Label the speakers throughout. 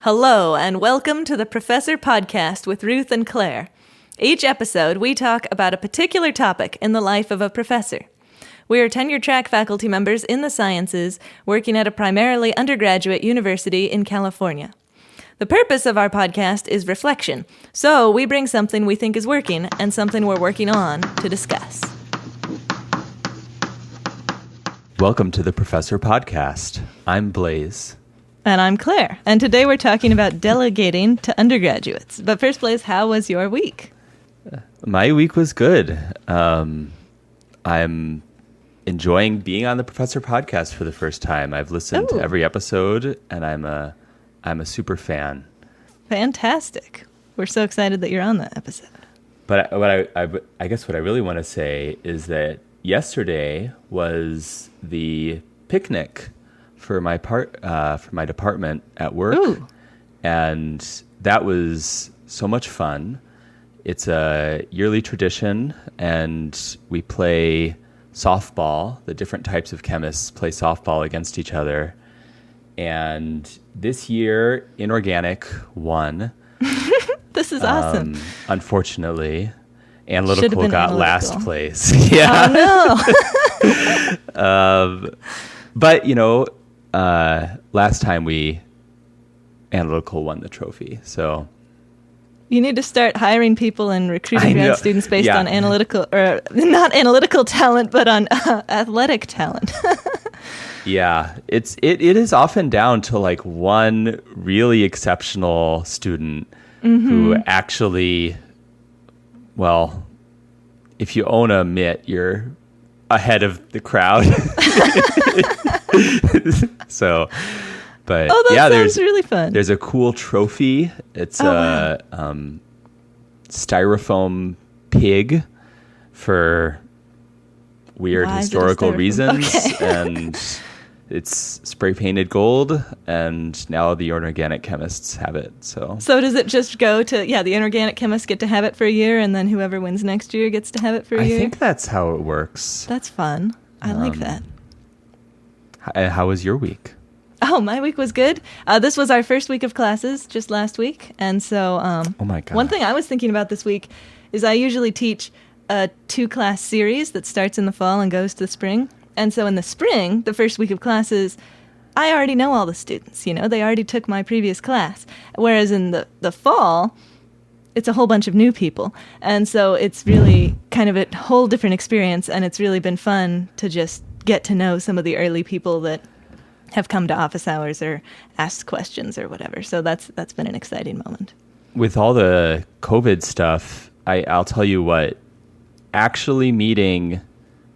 Speaker 1: Hello, and welcome to the Professor Podcast with Ruth and Claire. Each episode, we talk about a particular topic in the life of a professor. We are tenure-track faculty members in the sciences, working at a primarily undergraduate university in California. The purpose of our podcast is reflection, so we bring something we think is working and something we're working on to discuss.
Speaker 2: Welcome to the Professor Podcast. I'm Blaise.
Speaker 1: And I'm Claire, and today we're talking about delegating to undergraduates. But first, Blaise, how was your week?
Speaker 2: My week was good. I'm enjoying being on the Professor Podcast for the first time. I've listened to every episode, and I'm a super fan.
Speaker 1: Fantastic. We're so excited that you're on that episode.
Speaker 2: But I guess what I really want to say is that yesterday was the picnic for my department at work.
Speaker 1: Ooh.
Speaker 2: And that was so much fun. It's a yearly tradition, and we play softball. The different types of chemists play softball against each other. And this year, inorganic won.
Speaker 1: This is awesome.
Speaker 2: Unfortunately, analytical got last place.
Speaker 1: Yeah. Oh, no.
Speaker 2: But, last time analytical won the trophy. So
Speaker 1: you need to start hiring people and recruiting grad students based on analytical, or not analytical talent, but on athletic talent.
Speaker 2: Yeah, it is often down to like one really exceptional student who actually, well, if you own a mitt, you're ahead of the crowd. So, but
Speaker 1: sounds really fun.
Speaker 2: There's a cool trophy. It's a styrofoam pig for weird historical reasons. Okay. And it's spray painted gold, and now the inorganic chemists have it. So does it just go to, the inorganic chemists get to have it for a year, and then whoever wins next year gets to have it for a year? I think that's how it works.
Speaker 1: That's fun. I like that.
Speaker 2: How was your week?
Speaker 1: Oh, my week was good. This was our first week of classes just last week. And so
Speaker 2: oh my God.
Speaker 1: One thing I was thinking about this week is I usually teach a 2-class series that starts in the fall and goes to the spring. And so in the spring, the first week of classes, I already know all the students. They already took my previous class. Whereas in the fall, it's a whole bunch of new people. And so it's really kind of a whole different experience. And it's really been fun to just get to know some of the early people that have come to office hours or asked questions or whatever. So that's been an exciting moment.
Speaker 2: With all the COVID stuff, I'll tell you what, actually meeting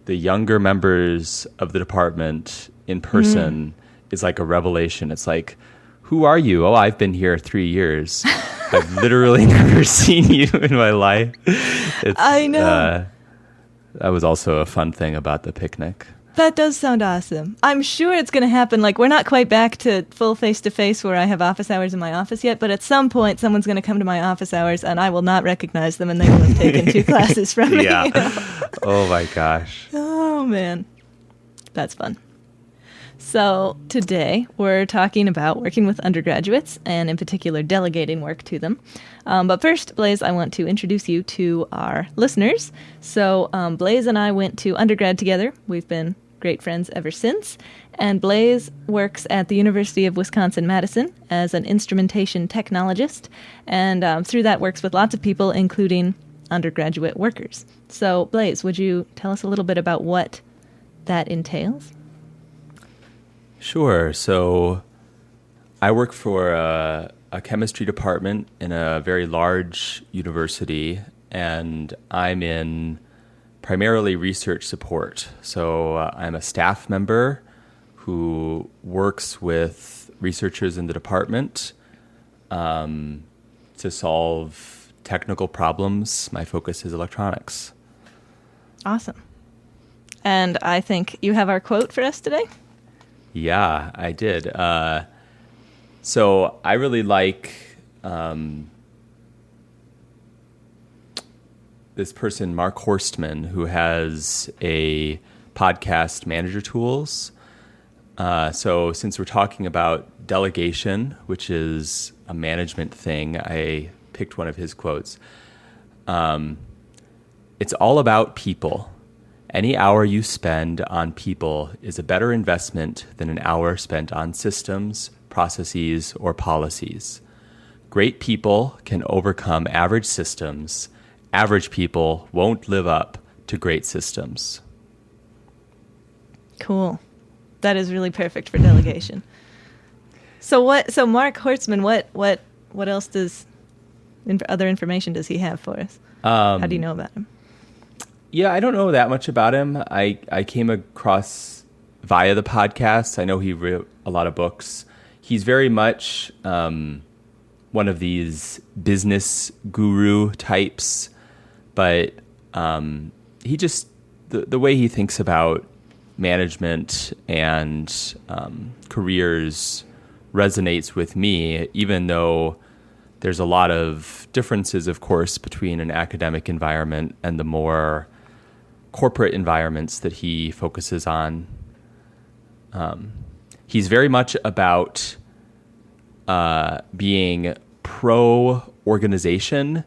Speaker 2: the younger members of the department in person is like a revelation. It's like, who are you? Oh, I've been here 3 years. I've literally never seen you in my life.
Speaker 1: I know.
Speaker 2: That was also a fun thing about the picnic.
Speaker 1: That does sound awesome. I'm sure it's going to happen. Like, we're not quite back to full face-to-face where I have office hours in my office yet, but at some point, someone's going to come to my office hours, and I will not recognize them, and they will have taken 2 classes from me.
Speaker 2: Yeah. Oh, my gosh.
Speaker 1: Oh, man. That's fun. So today, we're talking about working with undergraduates, and in particular, delegating work to them. But first, Blaise, I want to introduce you to our listeners. So Blaise and I went to undergrad together. We've been great friends ever since. And Blaise works at the University of Wisconsin-Madison as an instrumentation technologist. And through that works with lots of people, including undergraduate workers. So Blaise, would you tell us a little bit about what that entails?
Speaker 2: Sure. So I work for a chemistry department in a very large university, and I'm in primarily research support. So I'm a staff member who works with researchers in the department to solve technical problems. My focus is electronics.
Speaker 1: Awesome. And I think you have our quote for us today?
Speaker 2: Yeah, I did. So I really like this person, Mark Horstman, who has a podcast, Manager Tools. So since we're talking about delegation, which is a management thing, I picked one of his quotes. It's all about people. Any hour you spend on people is a better investment than an hour spent on systems, processes, or policies. Great people can overcome average systems. Average people won't live up to great systems.
Speaker 1: Cool. That is really perfect for delegation. So Mark Horstman, what else other information does he have for us? How do you know about him?
Speaker 2: Yeah, I don't know that much about him. I came across via the podcast. I know he wrote a lot of books. He's very much one of these business guru types, but he just, the way he thinks about management and careers resonates with me, even though there's a lot of differences, of course, between an academic environment and the more corporate environments that he focuses on. He's very much about being pro-organization.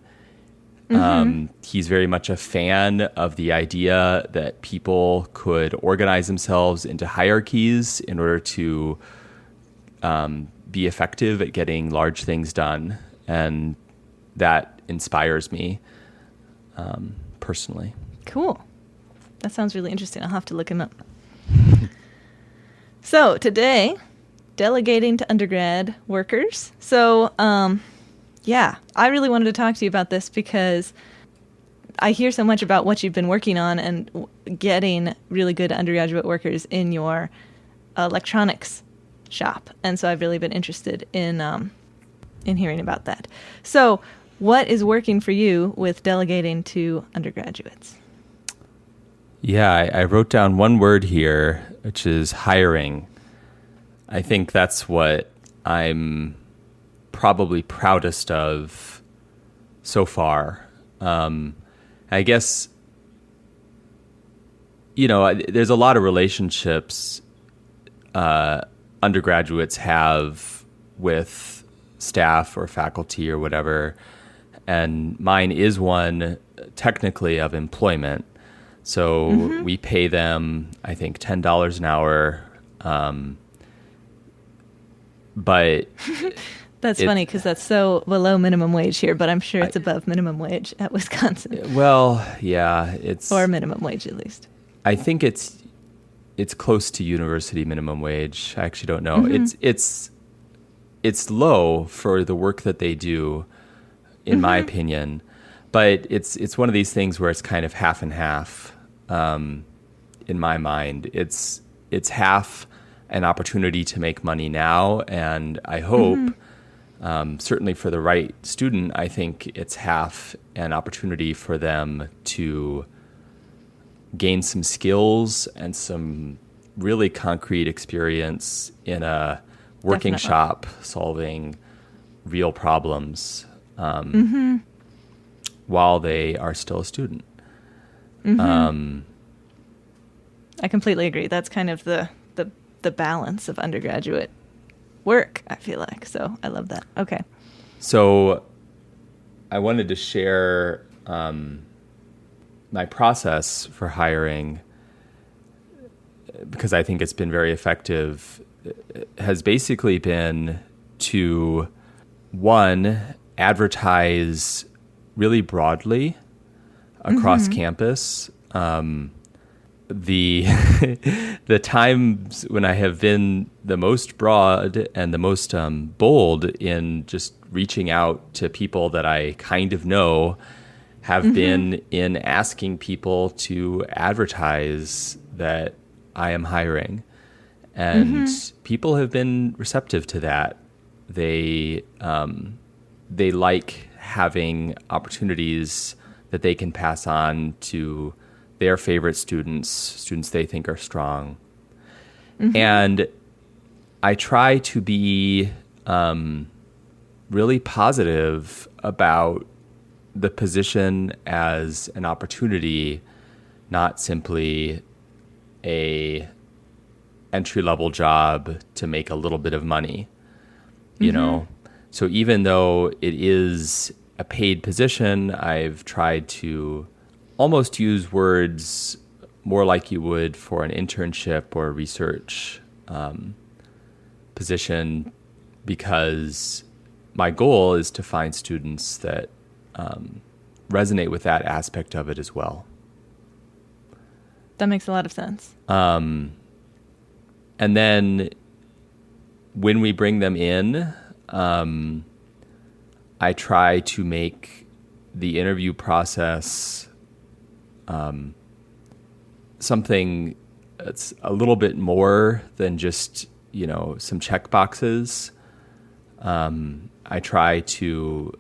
Speaker 2: He's very much a fan of the idea that people could organize themselves into hierarchies in order to be effective at getting large things done. And that inspires me personally.
Speaker 1: Cool. That sounds really interesting. I'll have to look him up. So today, delegating to undergrad workers. So, I really wanted to talk to you about this because I hear so much about what you've been working on and getting really good undergraduate workers in your electronics shop. And so I've really been interested in hearing about that. So what is working for you with delegating to undergraduates?
Speaker 2: Yeah, I wrote down one word here, which is hiring. I think that's what I'm probably proudest of so far. I guess, there's a lot of relationships undergraduates have with staff or faculty or whatever, and mine is one technically of employment. So we pay them, I think, $10 an hour. But
Speaker 1: that's funny because that's so below minimum wage here, but I'm sure it's above minimum wage at Wisconsin.
Speaker 2: Well, yeah, it's
Speaker 1: or minimum wage at least.
Speaker 2: I think it's close to university minimum wage. I actually don't know. It's low for the work that they do, in my opinion. But it's one of these things where it's kind of half and half. In my mind, it's half an opportunity to make money now, and I hope, certainly for the right student, I think it's half an opportunity for them to gain some skills and some really concrete experience in a working shop solving real problems while they are still a student.
Speaker 1: I completely agree. That's kind of the balance of undergraduate work, I feel like. So I love that. Okay.
Speaker 2: So I wanted to share my process for hiring, because I think it's been very effective. It has basically been to, one, advertise really broadly across campus. The the times when I have been the most broad and the most bold in just reaching out to people that I kind of know have been in asking people to advertise that I am hiring. And people have been receptive to that. They like having opportunities that they can pass on to their favorite students they think are strong. And I try to be really positive about the position as an opportunity, not simply a entry-level job to make a little bit of money, you know? So even though it is a paid position, I've tried to almost use words more like you would for an internship or research position, because my goal is to find students that resonate with that aspect of it as well.
Speaker 1: That makes a lot of sense.
Speaker 2: And then when we bring them in, I try to make the interview process something that's a little bit more than just, you know, some check boxes. I try to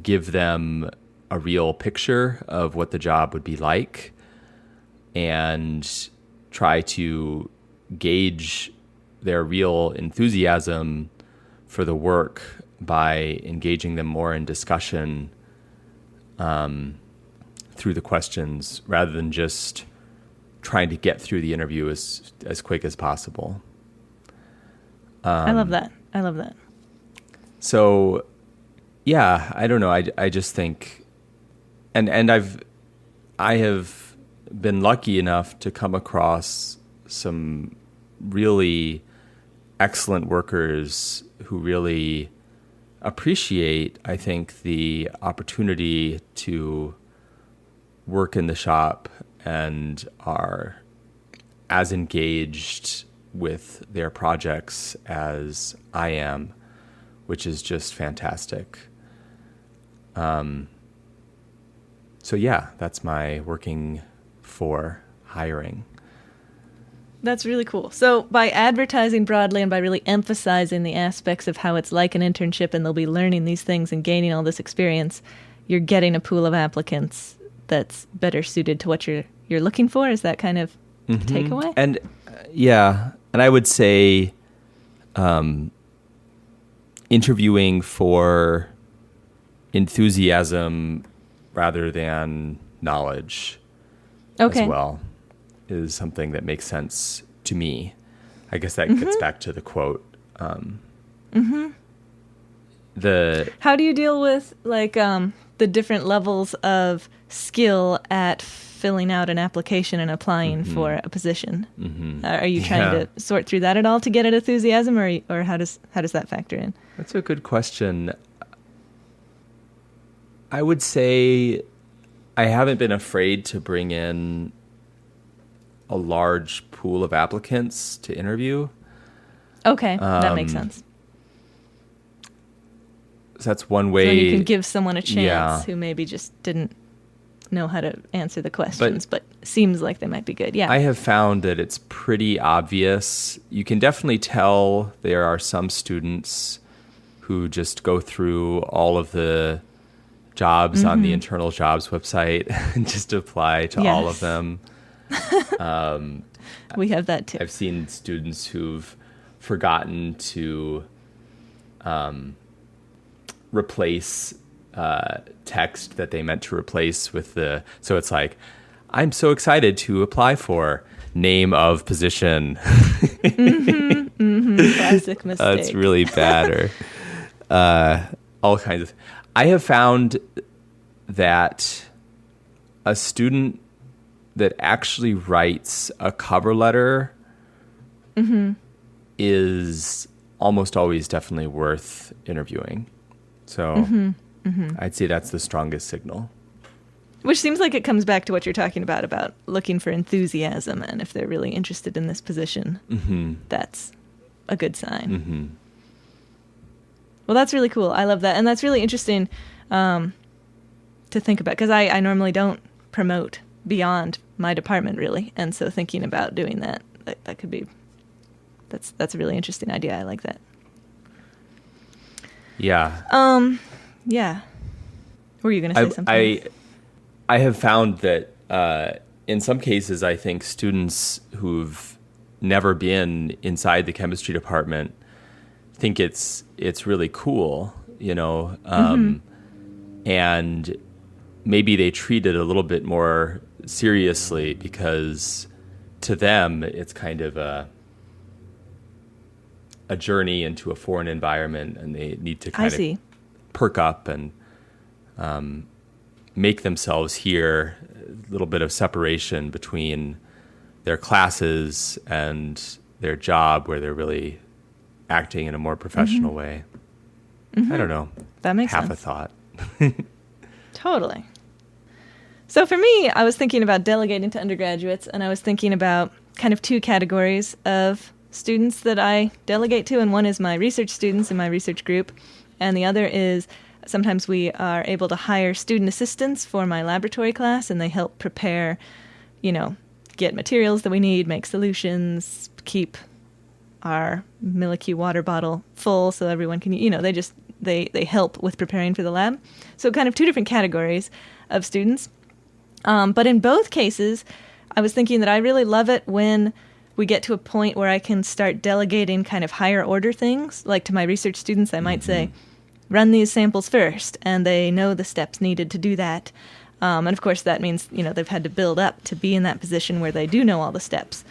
Speaker 2: give them a real picture of what the job would be like and try to gauge their real enthusiasm for the work by engaging them more in discussion through the questions, rather than just trying to get through the interview as quick as possible.
Speaker 1: I love that.
Speaker 2: So, yeah, I don't know. I just think, and I have been lucky enough to come across some really excellent workers who really appreciate, I think, the opportunity to work in the shop and are as engaged with their projects as I am, which is just fantastic. So yeah, that's my working for hiring.
Speaker 1: That's really cool. So by advertising broadly and by really emphasizing the aspects of how it's like an internship and they'll be learning these things and gaining all this experience, you're getting a pool of applicants that's better suited to what you're looking for. Is that kind of the takeaway?
Speaker 2: And yeah, and I would say interviewing for enthusiasm rather than knowledge as well is something that makes sense to me. I guess that gets back to the quote.
Speaker 1: How do you deal with the different levels of skill at filling out an application and applying for a position? Are you trying to sort through that at all to get at enthusiasm, or how does that factor in?
Speaker 2: That's a good question. I would say I haven't been afraid to bring in a large pool of applicants to interview.
Speaker 1: Okay, that makes sense.
Speaker 2: So that's one way.
Speaker 1: So you can give someone a chance who maybe just didn't know how to answer the questions, but seems like they might be good. Yeah.
Speaker 2: I have found that it's pretty obvious. You can definitely tell there are some students who just go through all of the jobs on the internal jobs website and just apply to all of them.
Speaker 1: We have that too.
Speaker 2: I've seen students who've forgotten to replace text that they meant to replace with so it's like, I'm so excited to apply for name of position.
Speaker 1: Classic mistake.
Speaker 2: That's really bad. Or all kinds of. I have found that a student that actually writes a cover letter is almost always definitely worth interviewing. So I'd say that's the strongest signal.
Speaker 1: Which seems like it comes back to what you're talking about looking for enthusiasm, and if they're really interested in this position, that's a good sign. Well, that's really cool. I love that. And that's really interesting to think about, because I normally don't promote beyond my department, really. And so thinking about doing that could be, that's a really interesting idea. I like that.
Speaker 2: Yeah.
Speaker 1: Yeah. Were you going to say something?
Speaker 2: I have found that in some cases, I think students who've never been inside the chemistry department think it's really cool, you know, and maybe they treat it a little bit more seriously because to them it's kind of a a journey into a foreign environment, and they need to
Speaker 1: I
Speaker 2: kind
Speaker 1: see.
Speaker 2: of perk up and make themselves here. A little bit of separation between their classes and their job, where they're really acting in a more professional way. I don't know.
Speaker 1: That makes
Speaker 2: Half
Speaker 1: sense.
Speaker 2: a thought.
Speaker 1: Totally. So for me, I was thinking about delegating to undergraduates, and I was thinking about kind of two categories of students that I delegate to, and one is my research students in my research group, and the other is sometimes we are able to hire student assistants for my laboratory class, and they help prepare, get materials that we need, make solutions, keep our Milky water bottle full so everyone can, they help with preparing for the lab. So kind of two different categories of students. But in both cases, I was thinking that I really love it when we get to a point where I can start delegating kind of higher order things. Like to my research students, I might say, run these samples first, and they know the steps needed to do that. And of course, that means, they've had to build up to be in that position where they do know all the steps.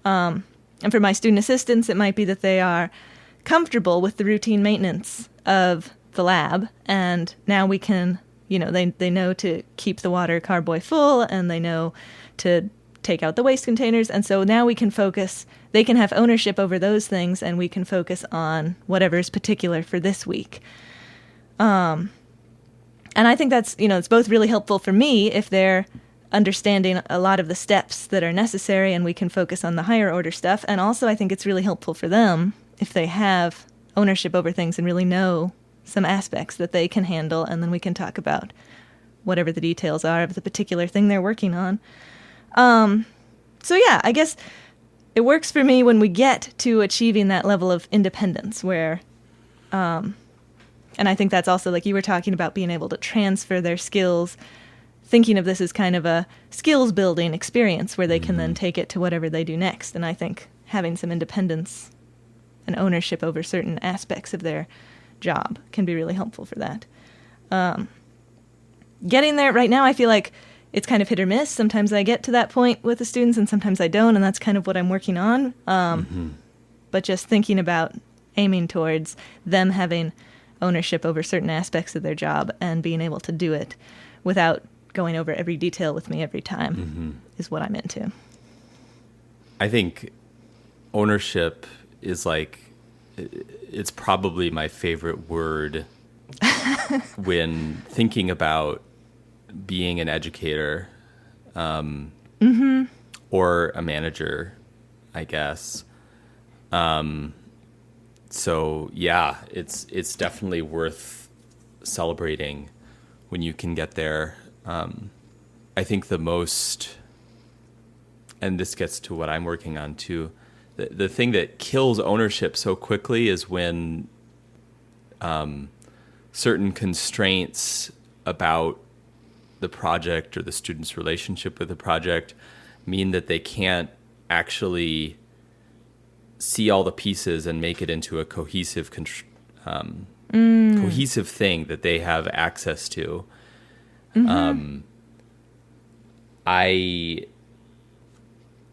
Speaker 1: And for my student assistants, it might be that they are comfortable with the routine maintenance of the lab, and now we can, they know to keep the water carboy full, and they know to take out the waste containers, and so now we can focus, they can have ownership over those things, and we can focus on whatever is particular for this week. And I think that's, it's both really helpful for me if they're understanding a lot of the steps that are necessary and we can focus on the higher order stuff. And also I think it's really helpful for them if they have ownership over things and really know some aspects that they can handle, and then we can talk about whatever the details are of the particular thing they're working on. So yeah, I guess it works for me when we get to achieving that level of independence where, and I think that's also like you were talking about being able to transfer their skills, thinking of this as kind of a skills building experience where they can then take it to whatever they do next. And I think having some independence and ownership over certain aspects of their job can be really helpful for that. Getting there right now, I feel like it's kind of hit or miss. Sometimes I get to that point with the students and sometimes I don't, and that's kind of what I'm working on. But just thinking about aiming towards them having ownership over certain aspects of their job and being able to do it without going over every detail with me every time is what I'm into.
Speaker 2: I think ownership is it's probably my favorite word when thinking about being an educator or a manager, I guess. So yeah, it's definitely worth celebrating when you can get there. I think the most, and this gets to what I'm working on too, the thing that kills ownership so quickly is when certain constraints about the project or the student's relationship with the project mean that they can't actually see all the pieces and make it into a cohesive cohesive thing that they have access to. I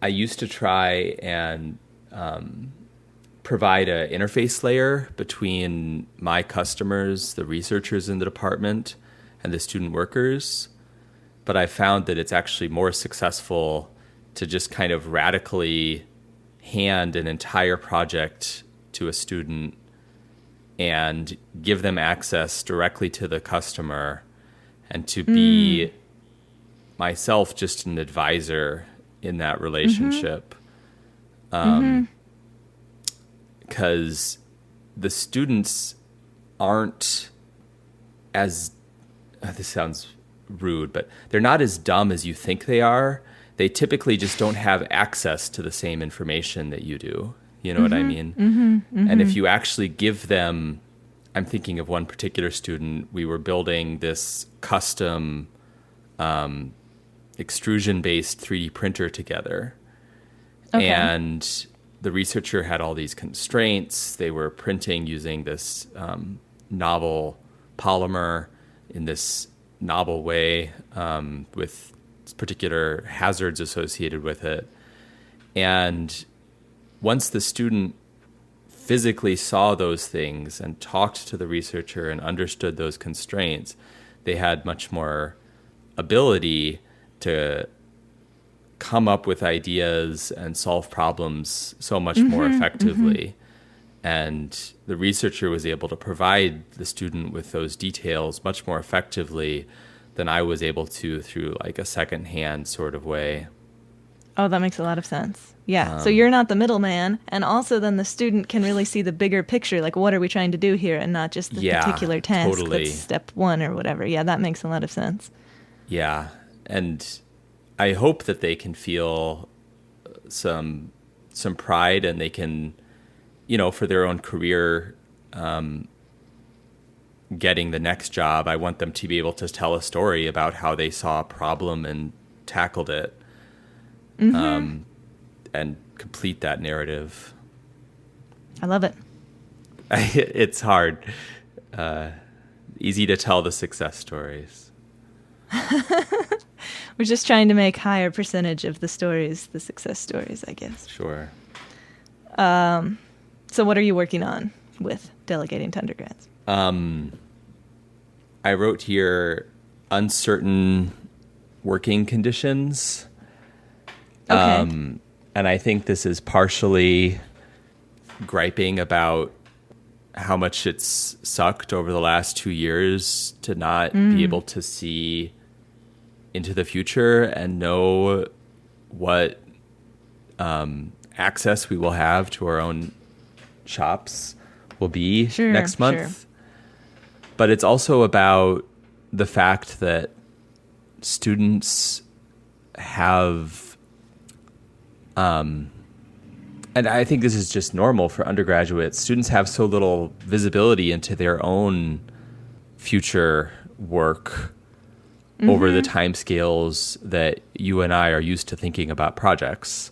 Speaker 2: used to try and provide an interface layer between my customers, the researchers in the department, and the student workers. But I found that it's actually more successful to just kind of radically hand an entire project to a student and give them access directly to the customer, and to be myself just an advisor in that relationship. Because the students aren't as, this sounds rude, but they're not as dumb as you think they are. They typically just don't have access to the same information that you do. You know what I mean? And if you actually give them, I'm thinking of one particular student, we were building this custom extrusion-based 3D printer together. Okay. And the researcher had all these constraints. They were printing using this novel polymer in this novel way with particular hazards associated with it. And once the student physically saw those things and talked to the researcher and understood those constraints, they had much more ability to come up with ideas and solve problems so much more effectively. And the researcher was able to provide the student with those details much more effectively than I was able to through like a secondhand sort of way.
Speaker 1: Oh, that makes a lot of sense. Yeah. So you're not the middleman. And also then the student can really see the bigger picture. Like, what are we trying to do here? And not just the particular task.
Speaker 2: Totally.
Speaker 1: That's step one or whatever. Yeah, that makes a lot of sense.
Speaker 2: Yeah. And I hope that they can feel some pride, and they can, for their own career, getting the next job, I want them to be able to tell a story about how they saw a problem and tackled it, and complete that narrative.
Speaker 1: I love it.
Speaker 2: It's hard. Easy to tell the success stories.
Speaker 1: We're just trying to make higher percentage of the stories, the success stories, I guess.
Speaker 2: Sure.
Speaker 1: So what are you working on with Delegating to Undergrads?
Speaker 2: I wrote here uncertain working conditions.
Speaker 1: Okay.
Speaker 2: And I think this is partially griping about how much it's sucked over the last 2 years to not be able to see into the future and know what access we will have to our own shops will be next month.
Speaker 1: Sure.
Speaker 2: But it's also about the fact that students have, and I think this is just normal for undergraduates, students have so little visibility into their own future work over the timescales that you and I are used to thinking about projects.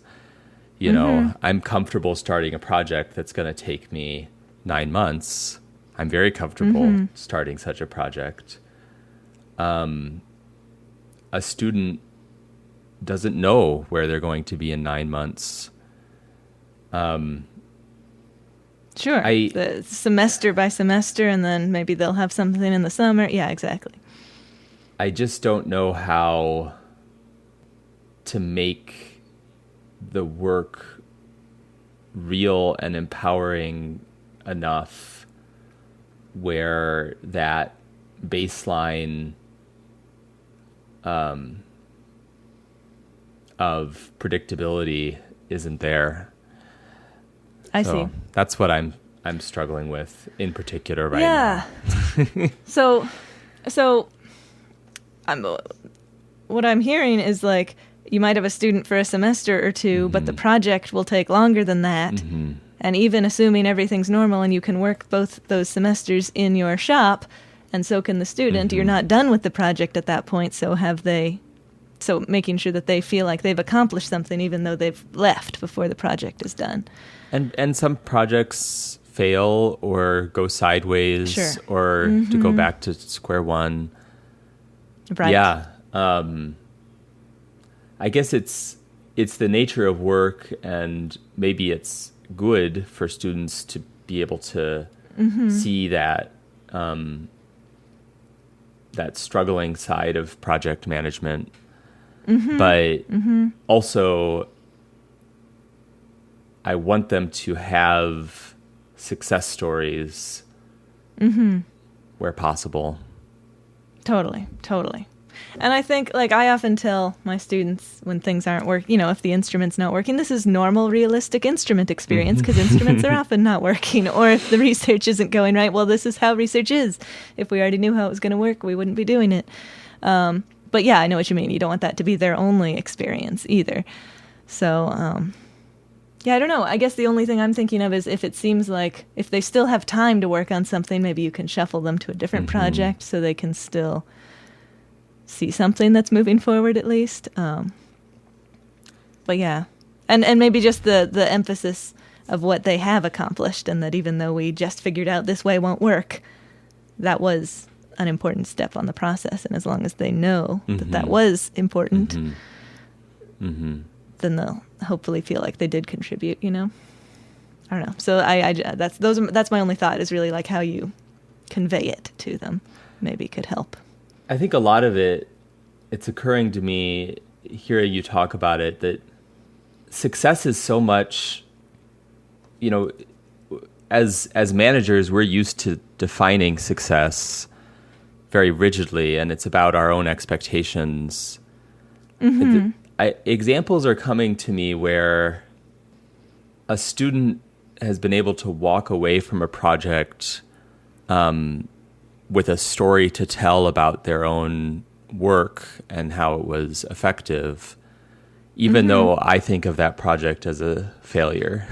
Speaker 2: I'm comfortable starting a project that's going to take me 9 months. I'm very comfortable starting such a project. A student doesn't know where they're going to be in 9 months.
Speaker 1: Sure. The semester by semester, and then maybe they'll have something in the summer. Yeah, exactly.
Speaker 2: I just don't know how to make the work real and empowering enough where that baseline of predictability isn't there.
Speaker 1: I see.
Speaker 2: That's what I'm struggling with in particular right now.
Speaker 1: Yeah. So what I'm hearing is like you might have a student for a semester or two, but the project will take longer than that. And even assuming everything's normal and you can work both those semesters in your shop, and so can the student, you're not done with the project at that point. So making sure that they feel like they've accomplished something, even though they've left before the project is done.
Speaker 2: And some projects fail or go sideways,
Speaker 1: Sure.
Speaker 2: or to go back to square one.
Speaker 1: Right.
Speaker 2: Yeah. I guess it's the nature of work, and maybe it's good for students to be able to see that that struggling side of project management. But also I want them to have success stories where possible.
Speaker 1: Totally. And I think, like, I often tell my students when things aren't working, if the instrument's not working, this is normal, realistic instrument experience, because instruments are often not working. Or if the research isn't going right, well, this is how research is. If we already knew how it was going to work, we wouldn't be doing it. But yeah, I know what you mean. You don't want that to be their only experience either. So, yeah, I don't know. I guess the only thing I'm thinking of is if it seems like if they still have time to work on something, maybe you can shuffle them to a different project so they can still see something that's moving forward at least. But yeah, and maybe just the emphasis of what they have accomplished, and that even though we just figured out this way won't work, that was an important step on the process. And as long as they know that was important, then they'll hopefully feel like they did contribute, I don't know. So that's my only thought, is really like how you convey it to them maybe could help.
Speaker 2: I think a lot of it's occurring to me hearing you talk about it, that success is so much, as managers, we're used to defining success very rigidly, and it's about our own expectations. Mm-hmm. Examples are coming to me where a student has been able to walk away from a project with a story to tell about their own work and how it was effective, even though I think of that project as a failure.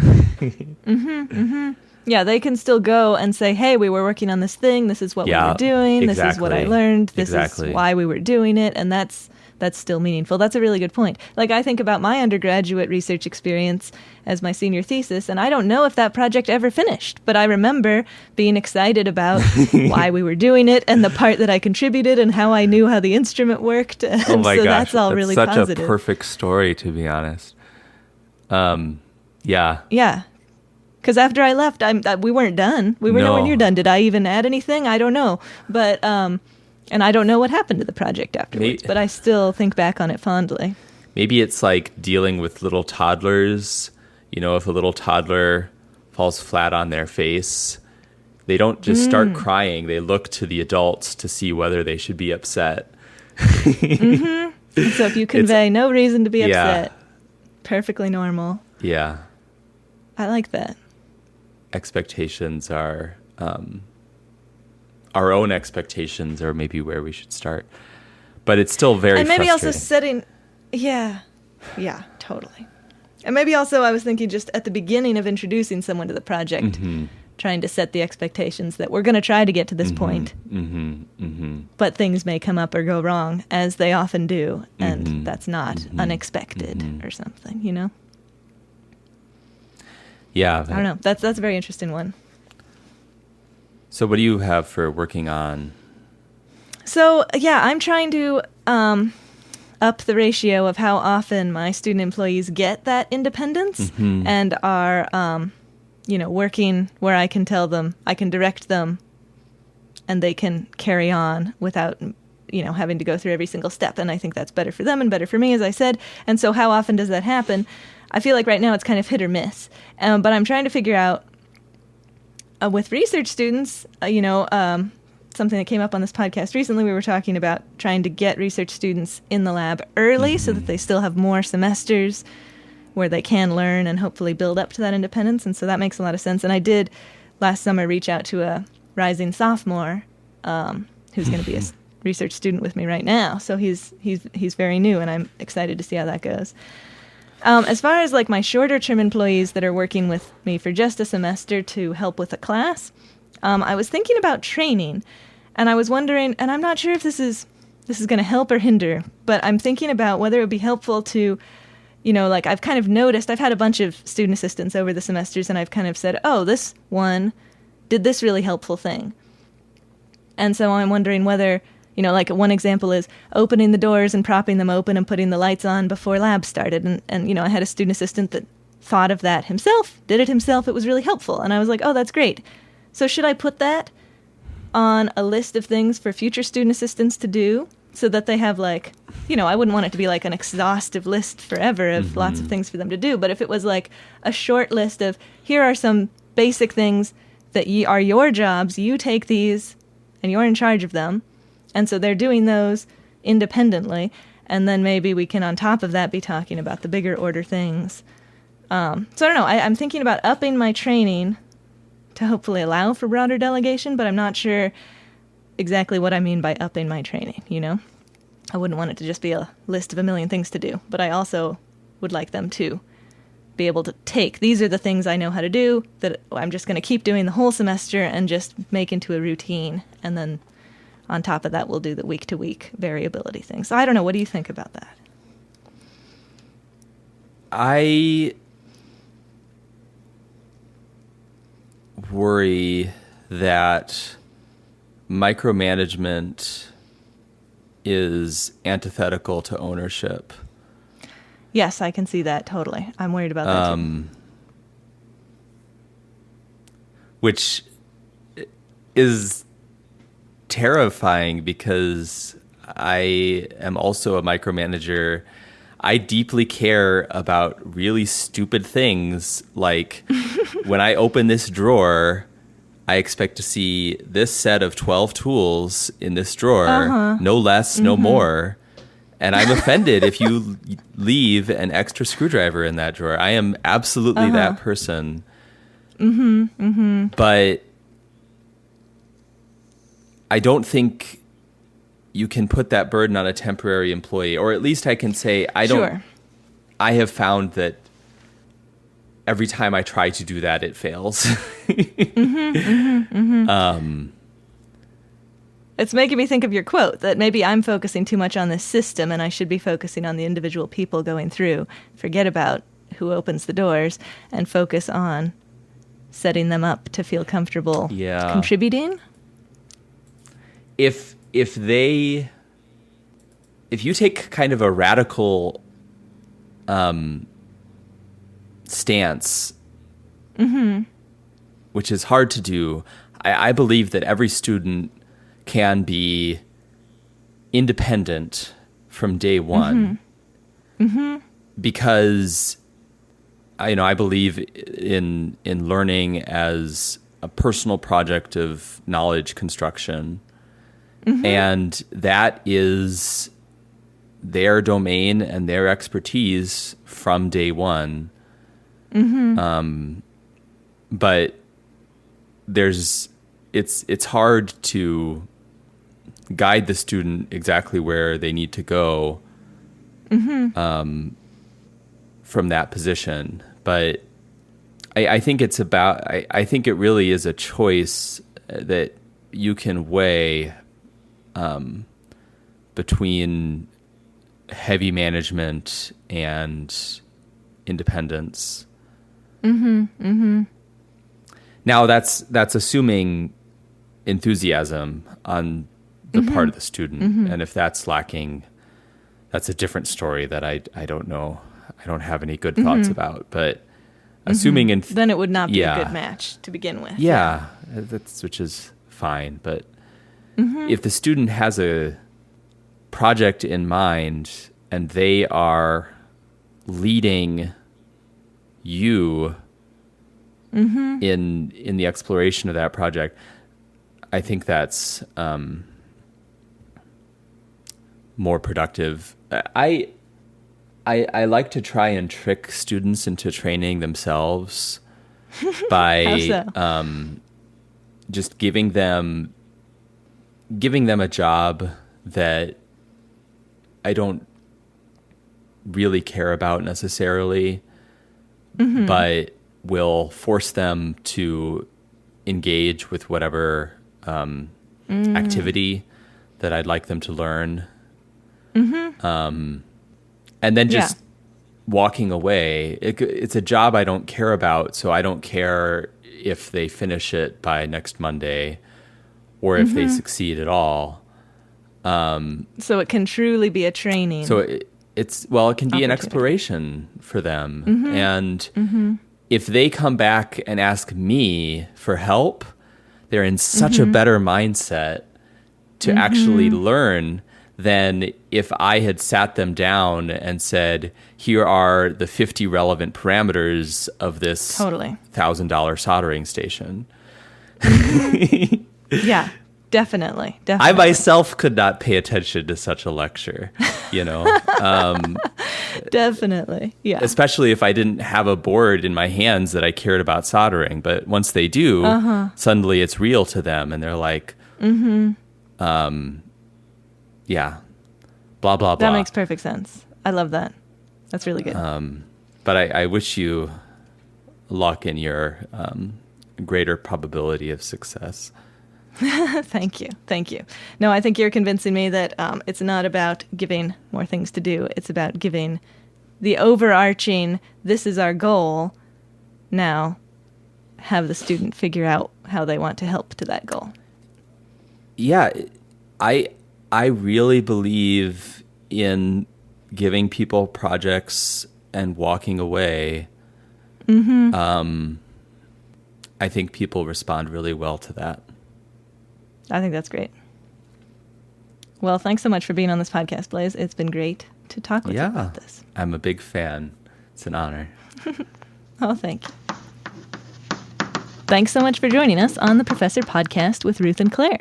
Speaker 1: Yeah, they can still go and say, hey, we were working on this thing. This is what we were doing.
Speaker 2: Exactly.
Speaker 1: This is what I learned. This is why we were doing it. And that's still meaningful. That's a really good point. Like, I think about my undergraduate research experience as my senior thesis, and I don't know if that project ever finished, but I remember being excited about why we were doing it and the part that I contributed and how I knew how the instrument worked. And
Speaker 3: oh my
Speaker 1: so
Speaker 3: gosh,
Speaker 1: that's all really
Speaker 3: such
Speaker 1: positive.
Speaker 3: a perfect story, to be honest. Yeah.
Speaker 1: Yeah. Because after I left, we weren't done. We were nowhere near done. Did I even add anything? I don't know. But and I don't know what happened to the project afterwards. But I still think back on it fondly.
Speaker 2: Maybe it's like dealing with little toddlers. If a little toddler falls flat on their face, they don't just start crying. They look to the adults to see whether they should be upset.
Speaker 1: So if you convey no reason to be upset, perfectly normal.
Speaker 2: Yeah.
Speaker 1: I like that.
Speaker 2: Expectations are, our own expectations are maybe where we should start. But it's still very frustrating. And maybe
Speaker 1: also setting, yeah, totally. And maybe also I was thinking just at the beginning of introducing someone to the project, trying to set the expectations that we're going to try to get to this point. But things may come up or go wrong, as they often do, and that's not unexpected or something,
Speaker 2: Yeah.
Speaker 1: I don't know. That's a very interesting one.
Speaker 2: So what do you have for working on?
Speaker 1: So, yeah, I'm trying to up the ratio of how often my student employees get that independence and are, working where I can tell them, I can direct them, and they can carry on without, having to go through every single step. And I think that's better for them and better for me, as I said. And so how often does that happen? I feel like right now it's kind of hit or miss. But I'm trying to figure out, with research students, something that came up on this podcast recently, we were talking about trying to get research students in the lab early so that they still have more semesters where they can learn and hopefully build up to that independence. And so that makes a lot of sense. And I did last summer reach out to a rising sophomore who's going to be a research student with me right now. So he's very new, and I'm excited to see how that goes. As far as like my shorter term employees that are working with me for just a semester to help with a class, I was thinking about training, and I was wondering, and I'm not sure if this is going to help or hinder, but I'm thinking about whether it would be helpful to, I've kind of noticed, I've had a bunch of student assistants over the semesters, and I've kind of said, oh, this one did this really helpful thing. And so I'm wondering whether, one example is opening the doors and propping them open and putting the lights on before lab started. And I had a student assistant that thought of that himself, did it himself. It was really helpful. And I was like, oh, that's great. So should I put that on a list of things for future student assistants to do so that they have I wouldn't want it to be like an exhaustive list forever of lots of things for them to do. But if it was like a short list of, here are some basic things that are your jobs, you take these and you're in charge of them. And so they're doing those independently, and then maybe we can, on top of that, be talking about the bigger order things. So I don't know. I'm thinking about upping my training to hopefully allow for broader delegation, but I'm not sure exactly what I mean by upping my training, I wouldn't want it to just be a list of a million things to do, but I also would like them to be able to take, these are the things I know how to do that I'm just going to keep doing the whole semester and just make into a routine, and then on top of that, we'll do the week-to-week variability thing. So I don't know. What do you think about that?
Speaker 2: I worry that micromanagement is antithetical to ownership.
Speaker 1: Yes, I can see that totally. I'm worried about that too.
Speaker 2: which is terrifying because I am also a micromanager. I deeply care about really stupid things, like when I open this drawer, I expect to see this set of 12 tools in this drawer, no less, no more. And I'm offended if you leave an extra screwdriver in that drawer. I am absolutely that person. But I don't think you can put that burden on a temporary employee, or at least I can say I don't.
Speaker 1: Sure.
Speaker 2: I have found that every time I try to do that, it fails.
Speaker 1: It's making me think of your quote that maybe I'm focusing too much on this system and I should be focusing on the individual people going through. Forget about who opens the doors and focus on setting them up to feel comfortable contributing.
Speaker 2: If you take kind of a radical stance, which is hard to do, I believe that every student can be independent from day one, because I believe in learning as a personal project of knowledge construction, and that is their domain and their expertise from day one. But it's hard to guide the student exactly where they need to go from that position. But I think it's about, I think it really is a choice that you can weigh between heavy management and independence. Now that's assuming enthusiasm on the part of the student, and if that's lacking, that's a different story that I don't know. I don't have any good thoughts about. But assuming
Speaker 1: then it would not be a good match to begin with.
Speaker 2: Yeah, which is fine. But if the student has a project in mind and they are leading you in the exploration of that project, I think that's more productive. I like to try and trick students into training themselves by
Speaker 1: How so?
Speaker 2: Just giving them a job that I don't really care about necessarily, but will force them to engage with whatever activity that I'd like them to learn. And then just walking away. It's a job I don't care about, so I don't care if they finish it by next Monday or if they succeed at all.
Speaker 1: So it can truly be a training.
Speaker 2: So it can be an exploration for them. And if they come back and ask me for help, they're in such a better mindset to actually learn than if I had sat them down and said, here are the 50 relevant parameters of this $1,000 soldering station.
Speaker 1: Yeah, definitely.
Speaker 2: I myself could not pay attention to such a lecture,
Speaker 1: Definitely, yeah.
Speaker 2: Especially if I didn't have a board in my hands that I cared about soldering. But once they do, suddenly it's real to them, and they're like, yeah, blah, blah, blah.
Speaker 1: That makes perfect sense. I love that. That's really good.
Speaker 2: But I wish you luck in your greater probability of success.
Speaker 1: Thank you. No, I think you're convincing me that it's not about giving more things to do. It's about giving the overarching, this is our goal. Now, have the student figure out how they want to help to that goal.
Speaker 2: Yeah, I really believe in giving people projects and walking away. I think people respond really well to that.
Speaker 1: I think that's great. Well, thanks so much for being on this podcast, Blaise. It's been great to talk with you about this.
Speaker 2: I'm a big fan. It's an honor.
Speaker 1: Oh, thank you. Thanks so much for joining us on the Professor Podcast with Ruth and Claire.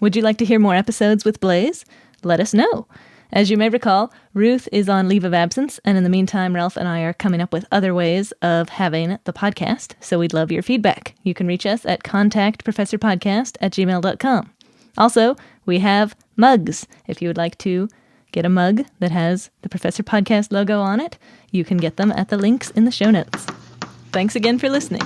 Speaker 1: Would you like to hear more episodes with Blaise? Let us know. As you may recall, Ruth is on leave of absence, and in the meantime, Ralph and I are coming up with other ways of having the podcast, so we'd love your feedback. You can reach us at contactprofessorpodcast@gmail.com. Also, we have mugs. If you would like to get a mug that has the Professor Podcast logo on it, you can get them at the links in the show notes. Thanks again for listening.